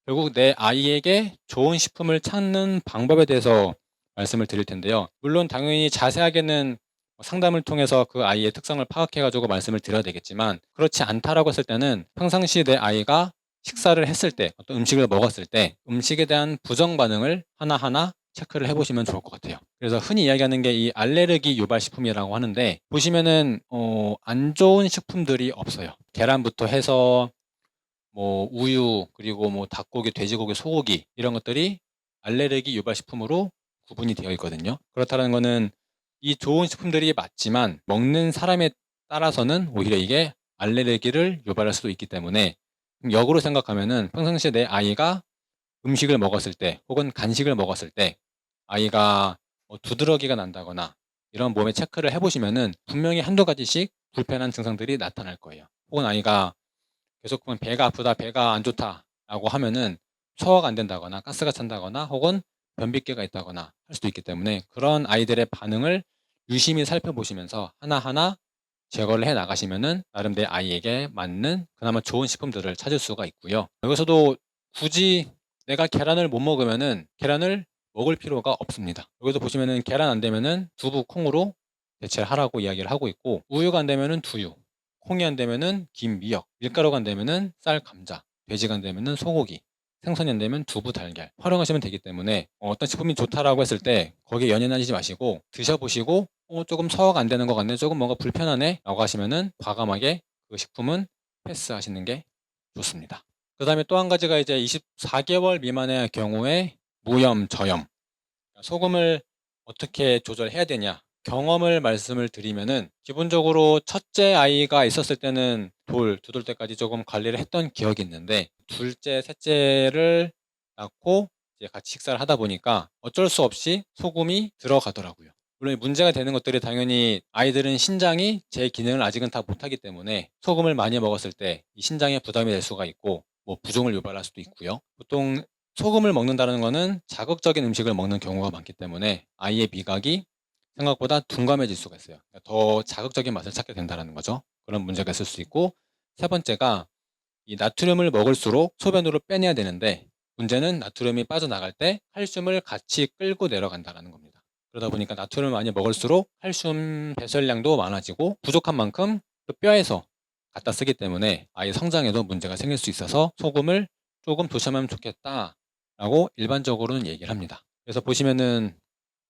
결국 내 아이에게 좋은 식품을 찾는 방법에 대해서 말씀을 드릴 텐데요. 물론 당연히 자세하게는 상담을 통해서 그 아이의 특성을 파악해가지고 말씀을 드려야 되겠지만, 그렇지 않다라고 했을 때는 평상시 내 아이가 식사를 했을 때, 어떤 음식을 먹었을 때 음식에 대한 부정 반응을 하나하나 체크를 해보시면 좋을 것 같아요. 그래서 흔히 이야기하는 게 이 알레르기 유발 식품이라고 하는데, 보시면은 안 좋은 식품들이 없어요. 계란부터 해서 우유, 그리고 닭고기, 돼지고기, 소고기 이런 것들이 알레르기 유발 식품으로 구분이 되어 있거든요. 그렇다는 거는 이 좋은 식품들이 맞지만 먹는 사람에 따라서는 오히려 이게 알레르기를 유발할 수도 있기 때문에, 역으로 생각하면은 평상시에 내 아이가 음식을 먹었을 때 혹은 간식을 먹었을 때 아이가 두드러기가 난다거나 이런 몸에 체크를 해보시면은 분명히 한두 가지씩 불편한 증상들이 나타날 거예요. 혹은 아이가 계속 보면 배가 아프다, 배가 안 좋다라고 하면은 소화가 안 된다거나 가스가 찬다거나 혹은 변비계가 있다거나 할 수도 있기 때문에, 그런 아이들의 반응을 유심히 살펴보시면서 하나하나 제거를 해 나가시면은 나름 내 아이에게 맞는 그나마 좋은 식품들을 찾을 수가 있고요. 여기서도 굳이 내가 계란을 못 먹으면은 계란을 먹을 필요가 없습니다. 여기서 보시면은 계란 안 되면은 두부, 콩으로 대체를 하라고 이야기를 하고 있고, 우유가 안 되면은 두유, 콩이 안 되면은 김, 미역, 밀가루가 안 되면은 쌀, 감자, 돼지가 안 되면은 소고기, 생선이 안 되면 두부, 달걀 활용하시면 되기 때문에, 어떤 식품이 좋다라고 했을 때 거기에 연연하지 마시고 드셔보시고 조금 소화가 안 되는 것 같네, 조금 뭔가 불편하네 라고 하시면은 과감하게 그 식품은 패스하시는 게 좋습니다. 그 다음에 또 한 가지가 이제 24개월 미만의 경우에 무염, 저염, 소금을 어떻게 조절해야 되냐, 경험을 말씀을 드리면은, 기본적으로 첫째 아이가 있었을 때는 두 돌 때까지 조금 관리를 했던 기억이 있는데, 둘째, 셋째를 낳고 이제 같이 식사를 하다 보니까 어쩔 수 없이 소금이 들어가더라고요. 물론 문제가 되는 것들이 당연히 아이들은 신장이 제 기능을 아직은 다 못하기 때문에 소금을 많이 먹었을 때 이 신장에 부담이 될 수가 있고 뭐 부종을 유발할 수도 있고요. 보통 소금을 먹는다는 거는 자극적인 음식을 먹는 경우가 많기 때문에 아이의 미각이 생각보다 둔감해질 수가 있어요. 그러니까 더 자극적인 맛을 찾게 된다는 거죠. 그런 문제가 있을 수 있고, 세 번째가 이 나트륨을 먹을수록 소변으로 빼내야 되는데 문제는 나트륨이 빠져나갈 때 칼슘을 같이 끌고 내려간다는 겁니다. 그러다 보니까 나트륨을 많이 먹을수록 칼슘 배설량도 많아지고 부족한 만큼 또 뼈에서 갖다 쓰기 때문에 아이 성장에도 문제가 생길 수 있어서 소금을 조금 조심하면 좋겠다라고 일반적으로는 얘기를 합니다. 그래서 보시면은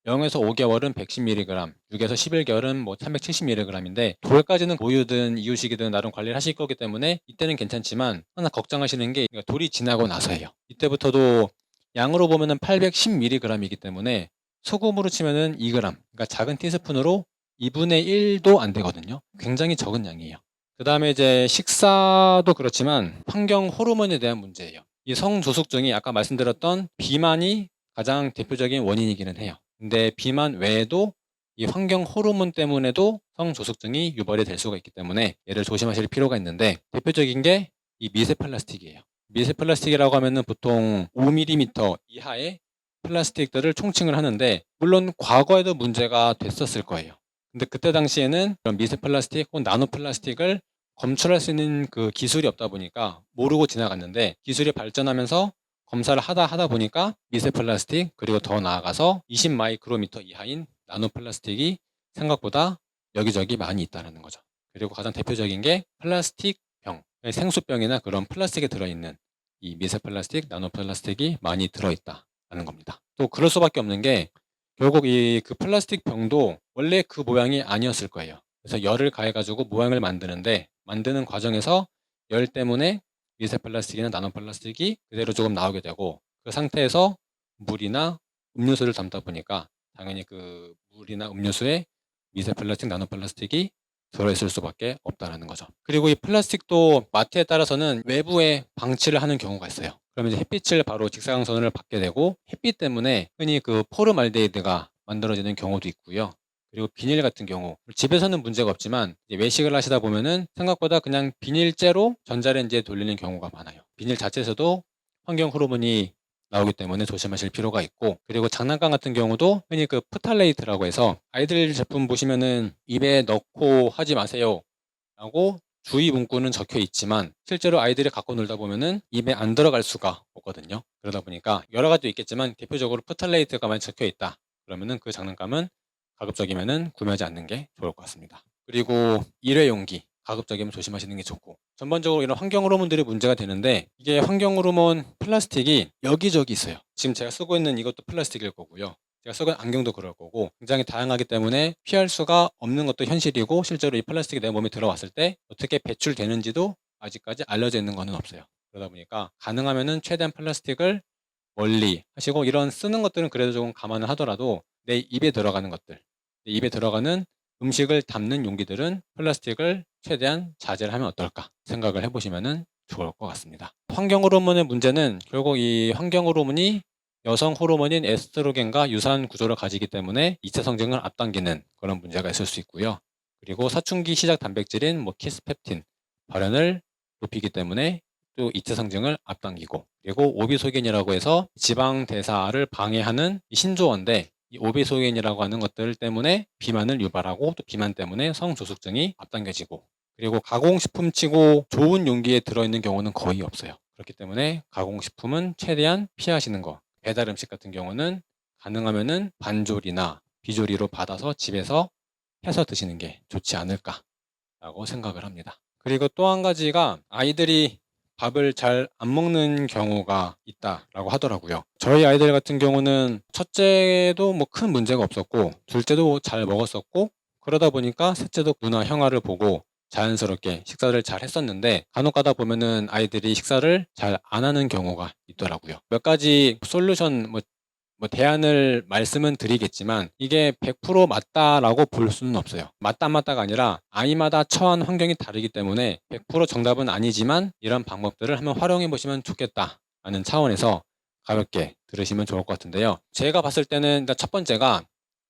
0에서 5개월은 110mg, 6에서 11개월은 뭐 370mg인데 돌까지는 모유든 이유식이든 나름 관리를 하실 거기 때문에 이때는 괜찮지만 하나 걱정하시는 게 돌이 지나고 나서예요. 이때부터도 양으로 보면은 810mg이기 때문에 소금으로 치면은 2g, 그러니까 작은 티스푼으로 2분의 1도 안 되거든요. 굉장히 적은 양이에요. 그 다음에 이제 식사도 그렇지만 환경 호르몬에 대한 문제예요. 이 성조숙증이 아까 말씀드렸던 비만이 가장 대표적인 원인이기는 해요. 근데 비만 외에도 이 환경 호르몬 때문에도 성조숙증이 유발이 될 수가 있기 때문에 얘를 조심하실 필요가 있는데 대표적인 게 이 미세 플라스틱이에요. 미세 플라스틱이라고 하면은 보통 5mm 이하의 플라스틱들을 총칭을 하는데 물론 과거에도 문제가 됐었을 거예요. 근데 그때 당시에는 그런 미세 플라스틱 혹은 나노 플라스틱을 검출할 수 있는 그 기술이 없다 보니까 모르고 지나갔는데 기술이 발전하면서 검사를 하다 보니까 미세 플라스틱 그리고 더 나아가서 20 마이크로미터 이하인 나노 플라스틱이 생각보다 여기저기 많이 있다는 거죠. 그리고 가장 대표적인 게 플라스틱 병, 생수병이나 그런 플라스틱에 들어있는 이 미세 플라스틱, 나노 플라스틱이 많이 들어있다는 겁니다. 또 그럴 수밖에 없는 게 결국 이 그 플라스틱 병도 원래 그 모양이 아니었을 거예요. 그래서 열을 가해가지고 모양을 만드는데 만드는 과정에서 열 때문에 미세 플라스틱이나 나노 플라스틱이 그대로 조금 나오게 되고 그 상태에서 물이나 음료수를 담다 보니까 당연히 그 물이나 음료수에 미세 플라스틱, 나노 플라스틱이 들어있을 수밖에 없다는 거죠. 그리고 이 플라스틱도 마트에 따라서는 외부에 방치를 하는 경우가 있어요. 그러면 이제 햇빛을 바로 직사광선을 받게 되고 햇빛 때문에 흔히 그 포름알데히드가 만들어지는 경우도 있고요. 그리고 비닐 같은 경우 집에서는 문제가 없지만 외식을 하시다 보면은 생각보다 그냥 비닐째로 전자레인지에 돌리는 경우가 많아요. 비닐 자체에서도 환경 호르몬이 나오기 때문에 조심하실 필요가 있고 그리고 장난감 같은 경우도 흔히 그 프탈레이트라고 해서 아이들 제품 보시면은 입에 넣고 하지 마세요 라고 주의 문구는 적혀 있지만 실제로 아이들이 갖고 놀다 보면은 입에 안 들어갈 수가 없거든요. 그러다 보니까 여러 가지도 있겠지만 대표적으로 프탈레이트가 많이 적혀 있다 그러면은 그 장난감은 가급적이면은 구매하지 않는 게 좋을 것 같습니다. 그리고 일회용기 가급적이면 조심하시는 게 좋고 전반적으로 이런 환경 호르몬들이 문제가 되는데 이게 환경 호르몬 플라스틱이 여기저기 있어요. 지금 제가 쓰고 있는 이것도 플라스틱일 거고요. 제가 쓰고 있는 안경도 그럴 거고 굉장히 다양하기 때문에 피할 수가 없는 것도 현실이고 실제로 이 플라스틱이 내 몸에 들어왔을 때 어떻게 배출되는지도 아직까지 알려져 있는 거는 없어요. 그러다 보니까 가능하면은 최대한 플라스틱을 멀리 하시고 이런 쓰는 것들은 그래도 조금 감안을 하더라도 내 입에 들어가는 것들, 내 입에 들어가는 음식을 담는 용기들은 플라스틱을 최대한 자제를 하면 어떨까 생각을 해보시면 좋을 것 같습니다. 환경 호르몬의 문제는 결국 이 환경 호르몬이 여성 호르몬인 에스트로겐과 유사한 구조를 가지기 때문에 이체 성징을 앞당기는 그런 문제가 있을 수 있고요. 그리고 사춘기 시작 단백질인 뭐 키스펩틴 발현을 높이기 때문에 또 이체 성징을 앞당기고 그리고 오비소겐이라고 해서 지방 대사를 방해하는 신조어인데 이 오비소겐이라고 하는 것들 때문에 비만을 유발하고 또 비만 때문에 성조숙증이 앞당겨지고 그리고 가공식품 치고 좋은 용기에 들어있는 경우는 거의 없어요. 그렇기 때문에 가공식품은 최대한 피하시는 거. 배달 음식 같은 경우는 가능하면은 반조리나 비조리로 받아서 집에서 해서 드시는 게 좋지 않을까라고 생각을 합니다. 그리고 또 한 가지가 아이들이 밥을 잘 안 먹는 경우가 있다라고 하더라고요. 저희 아이들 같은 경우는 첫째도 뭐 큰 문제가 없었고 둘째도 잘 먹었었고 그러다 보니까 셋째도 누나 형아를 보고 자연스럽게 식사를 잘 했었는데 간혹 가다 보면은 아이들이 식사를 잘 안 하는 경우가 있더라고요. 몇 가지 솔루션 대안을 말씀은 드리겠지만 이게 100% 맞다라고 볼 수는 없어요. 맞다 안 맞다가 아니라 아이마다 처한 환경이 다르기 때문에 100% 정답은 아니지만 이런 방법들을 한번 활용해 보시면 좋겠다라는 차원에서 가볍게 들으시면 좋을 것 같은데요. 제가 봤을 때는 일단 첫 번째가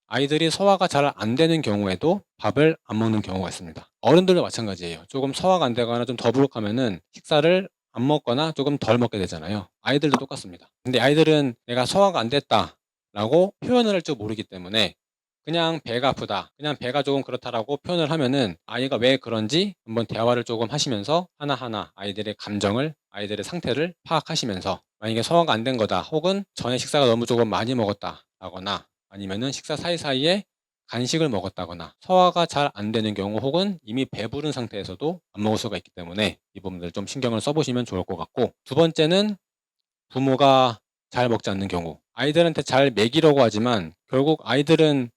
아이들이 소화가 잘 안 되는 경우에도 밥을 안 먹는 경우가 있습니다. 어른들도 마찬가지예요. 조금 소화가 안 되거나 좀 더부룩하면은 식사를 안 먹거나 조금 덜 먹게 되잖아요. 아이들도 똑같습니다. 근데 아이들은 내가 소화가 안 됐다라고 표현을 할 줄 모르기 때문에 그냥 배가 아프다, 그냥 배가 조금 그렇다라고 표현을 하면은 아이가 왜 그런지 한번 대화를 조금 하시면서 하나하나 아이들의 감정을, 아이들의 상태를 파악하시면서 만약에 소화가 안 된 거다, 혹은 전에 식사가 너무 조금 많이 먹었다라거나 아니면은 식사 사이사이에 간식을 먹었다거나 소화가 잘 안 되는 경우, 혹은 이미 배부른 상태에서도 안 먹을 수가 있기 때문에 이 부분들 좀 신경을 써보시면 좋을 것 같고, 두 번째는 부모가 잘 먹지 않는 경우. 아이들한테 잘 먹이려고 하지만 결국 아이들은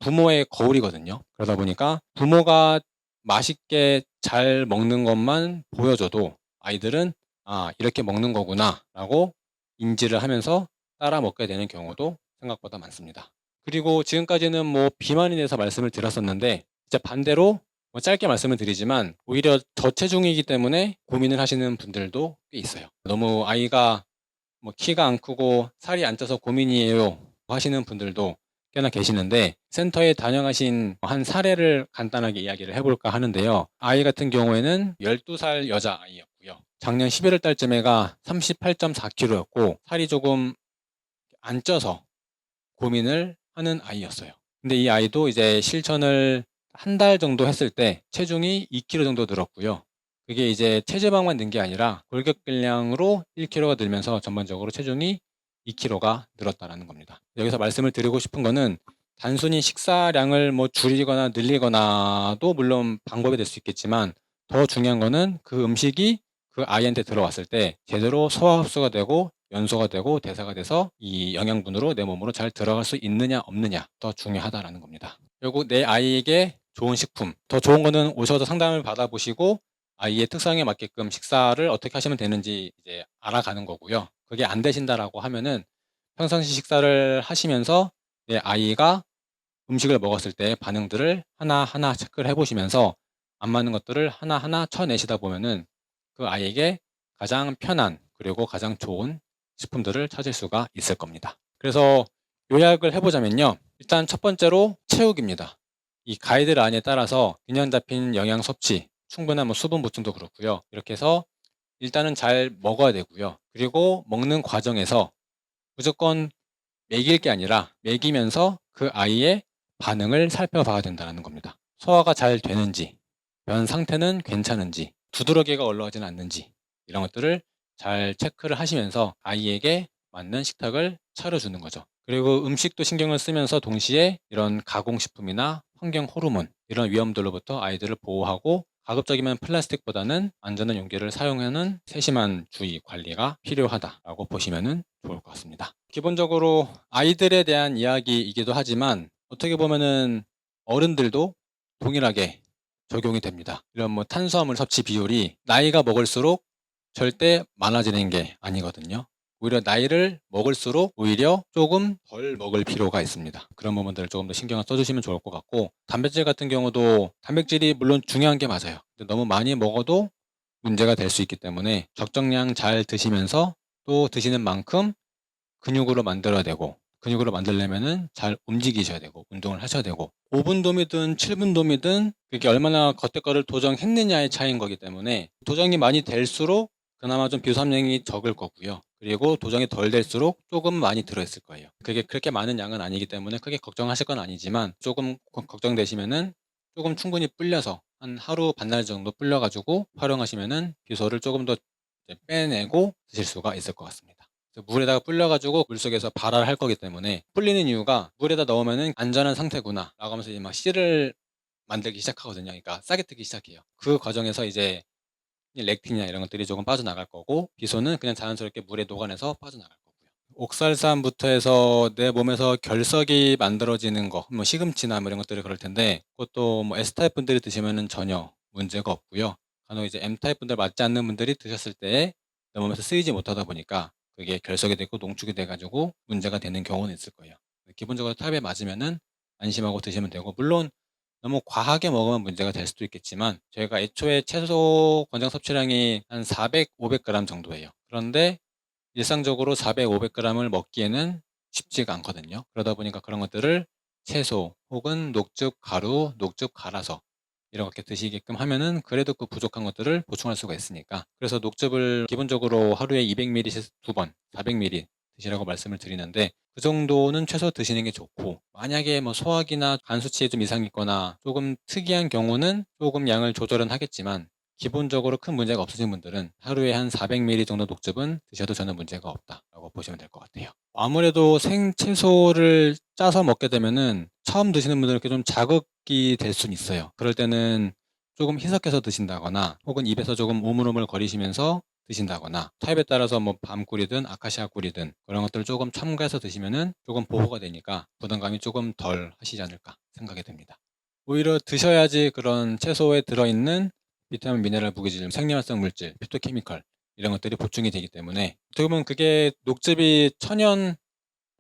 부모의 거울이거든요. 그러다 보니까 부모가 맛있게 잘 먹는 것만 보여줘도 아이들은 '아, 이렇게 먹는 거구나.' 라고 인지를 하면서 따라 먹게 되는 경우도 생각보다 많습니다. 그리고 지금까지는 뭐 비만에 대해서 말씀을 드렸었는데, 이제 반대로 짧게 말씀을 드리지만 오히려 저체중이기 때문에 고민을 하시는 분들도 꽤 있어요. 너무 아이가 뭐 키가 안 크고 살이 안 쪄서 고민이에요 하시는 분들도 꽤나 계시는데, 센터에 다녀가신 한 사례를 간단하게 이야기를 해볼까 하는데요. 아이 같은 경우에는 12살 여자아이였고요. 작년 11월 달쯤에가 38.4kg였고 살이 조금 안 쪄서 고민을 하는 아이였어요. 근데 이 아이도 이제 실천을 한 달 정도 했을 때 체중이 2kg 정도 늘었고요. 그게 이제 체지방만 는 게 아니라 골격근량으로 1kg가 늘면서 전반적으로 체중이 2kg가 늘었다라는 겁니다. 여기서 말씀을 드리고 싶은 거는 단순히 식사량을 뭐 줄이거나 늘리거나도 물론 방법이 될 수 있겠지만, 더 중요한 거는 그 음식이 그 아이한테 들어왔을 때 제대로 소화 흡수가 되고 연소가 되고 대사가 돼서 이 영양분으로 내 몸으로 잘 들어갈 수 있느냐 없느냐, 더 중요하다라는 겁니다. 결국 내 아이에게 좋은 식품, 더 좋은 거는 오셔서 상담을 받아보시고 아이의 특성에 맞게끔 식사를 어떻게 하시면 되는지 이제 알아가는 거고요. 그게 안 되신다라고 하면은 평상시 식사를 하시면서 내 아이가 음식을 먹었을 때 반응들을 하나하나 체크를 해보시면서 안 맞는 것들을 하나하나 쳐내시다 보면은 그 아이에게 가장 편한 그리고 가장 좋은 식품들을 찾을 수가 있을 겁니다. 그래서 요약을 해보자면요. 일단 첫 번째로 체육입니다. 이 가이드라인에 따라서 균형 잡힌 영양 섭취, 충분한 뭐 수분 보충도 그렇고요. 이렇게 해서 일단은 잘 먹어야 되고요. 그리고 먹는 과정에서 무조건 먹일 게 아니라 먹이면서 그 아이의 반응을 살펴봐야 된다는 겁니다. 소화가 잘 되는지, 변 상태는 괜찮은지, 두드러기가 올라가지는 않는지, 이런 것들을 잘 체크를 하시면서 아이에게 맞는 식탁을 차려주는 거죠. 그리고 음식도 신경을 쓰면서 동시에 이런 가공식품이나 환경 호르몬, 이런 위험들로부터 아이들을 보호하고, 가급적이면 플라스틱보다는 안전한 용기를 사용하는 세심한 주의 관리가 필요하다라고 보시면 좋을 것 같습니다. 기본적으로 아이들에 대한 이야기이기도 하지만 어떻게 보면은 어른들도 동일하게 적용이 됩니다. 이런 뭐 탄수화물 섭취 비율이 나이가 먹을수록 절대 많아지는 게 아니거든요. 오히려 나이를 먹을수록 오히려 조금 덜 먹을 필요가 있습니다. 그런 부분들을 조금 더 신경을 써주시면 좋을 것 같고, 단백질 같은 경우도 단백질이 물론 중요한 게 맞아요. 근데 너무 많이 먹어도 문제가 될 수 있기 때문에 적정량 잘 드시면서 또 드시는 만큼 근육으로 만들어야 되고, 근육으로 만들려면은 잘 움직이셔야 되고 운동을 하셔야 되고, 5분 도미든 7분 도미든 그게 얼마나 겉에 거를 도정했느냐의 차이인 거기 때문에 도정이 많이 될수록 그나마 좀 비섬유량이 적을 거고요. 그리고 도정이 덜 될수록 조금 많이 들어있을 거예요. 그게 그렇게 많은 양은 아니기 때문에 크게 걱정하실 건 아니지만, 조금 걱정되시면은 조금 충분히 불려서 한 하루 반나절 정도 불려가지고 활용하시면은 비소를 조금 더 이제 빼내고 드실 수가 있을 것 같습니다. 물에다가 불려가지고 물속에서 발화를 할 거기 때문에, 불리는 이유가 물에다 넣으면은 안전한 상태구나 라고 하면서 이제 막 씨를 만들기 시작하거든요. 그러니까 싸게 뜨기 시작해요. 그 과정에서 이제 렉틴이나 이런 것들이 조금 빠져나갈 거고, 비소는 그냥 자연스럽게 물에 녹아내서 빠져나갈 거고요. 옥살산부터 해서 내 몸에서 결석이 만들어지는 거, 뭐 시금치나 뭐 이런 것들이 그럴 텐데, 그것도 뭐 S타입 분들이 드시면은 전혀 문제가 없고요. 간혹 이제 M타입 분들 맞지 않는 분들이 드셨을 때 내 몸에서 쓰이지 못하다 보니까 그게 결석이 되고 농축이 돼가지고 문제가 되는 경우는 있을 거예요. 기본적으로 타입에 맞으면은 안심하고 드시면 되고, 물론 너무 과하게 먹으면 문제가 될 수도 있겠지만 저희가 애초에 채소 권장 섭취량이 한 400, 500g 정도예요. 그런데 일상적으로 400, 500g을 먹기에는 쉽지가 않거든요. 그러다 보니까 그런 것들을 채소 혹은 녹즙 가루, 녹즙 갈아서 이렇게 드시게끔 하면은 그래도 그 부족한 것들을 보충할 수가 있으니까. 그래서 녹즙을 기본적으로 하루에 200ml 2번, 400ml 드시라고 말씀을 드리는데, 그 정도는 최소 드시는 게 좋고, 만약에 뭐 소화기나 간 수치에 좀 이상이 있거나 조금 특이한 경우는 조금 양을 조절은 하겠지만, 기본적으로 큰 문제가 없으신 분들은 하루에 한 400ml 정도 녹즙은 드셔도 저는 문제가 없다라고 보시면 될 것 같아요. 아무래도 생채소를 짜서 먹게 되면은 처음 드시는 분들은 이렇게 좀 자극이 될 수는 있어요. 그럴 때는 조금 희석해서 드신다거나 혹은 입에서 조금 우물우물 거리시면서 드신다거나, 타입에 따라서 뭐 밤꿀이든 아카시아 꿀이든 그런 것들을 조금 첨가해서 드시면은 조금 보호가 되니까 부담감이 조금 덜 하시지 않을까 생각이 됩니다. 오히려 드셔야지 그런 채소에 들어있는 비타민, 미네랄, 무기질, 생리활성 물질, 피토케미컬 이런 것들이 보충이 되기 때문에, 어떻게 보면 그게 녹즙이 천연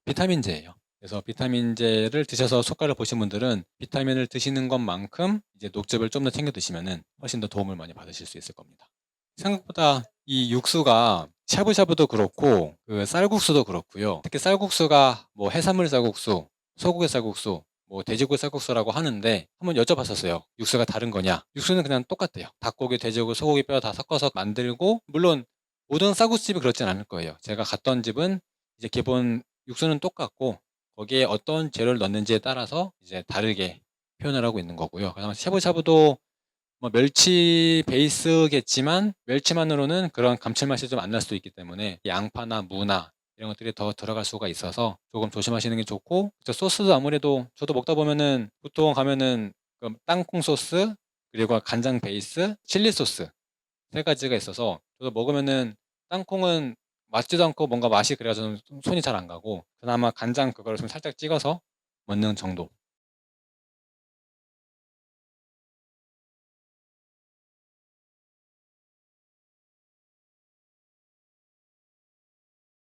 비타민제예요. 그래서 비타민제를 드셔서 효과를 보신 분들은 비타민을 드시는 것만큼 이제 녹즙을 좀 더 챙겨 드시면은 훨씬 더 도움을 많이 받으실 수 있을 겁니다. 생각보다 이 육수가 샤브샤브도 그렇고 그 쌀국수도 그렇고요. 특히 쌀국수가 뭐 해산물 쌀국수, 소고기 쌀국수, 뭐 돼지고기 쌀국수라고 하는데, 한번 여쭤봤었어요. 육수가 다른 거냐? 육수는 그냥 똑같대요. 닭고기, 돼지고기, 소고기 뼈 다 섞어서 만들고, 물론 모든 쌀국수집이 그렇진 않을 거예요. 제가 갔던 집은 이제 기본 육수는 똑같고 거기에 어떤 재료를 넣는지에 따라서 이제 다르게 표현을 하고 있는 거고요. 그다음에 샤브샤브도 뭐 멸치 베이스겠지만 멸치만으로는 그런 감칠맛이 좀 안 날 수도 있기 때문에 양파나 무나 이런 것들이 더 들어갈 수가 있어서 조금 조심하시는 게 좋고, 소스도 아무래도 저도 먹다 보면은 보통 가면은 그 땅콩 소스, 그리고 간장 베이스, 칠리 소스 세 가지가 있어서, 저도 먹으면은 땅콩은 맞지도 않고 뭔가 맛이 그래서 저는 손이 잘 안 가고, 그나마 간장 그거를 좀 살짝 찍어서 먹는 정도.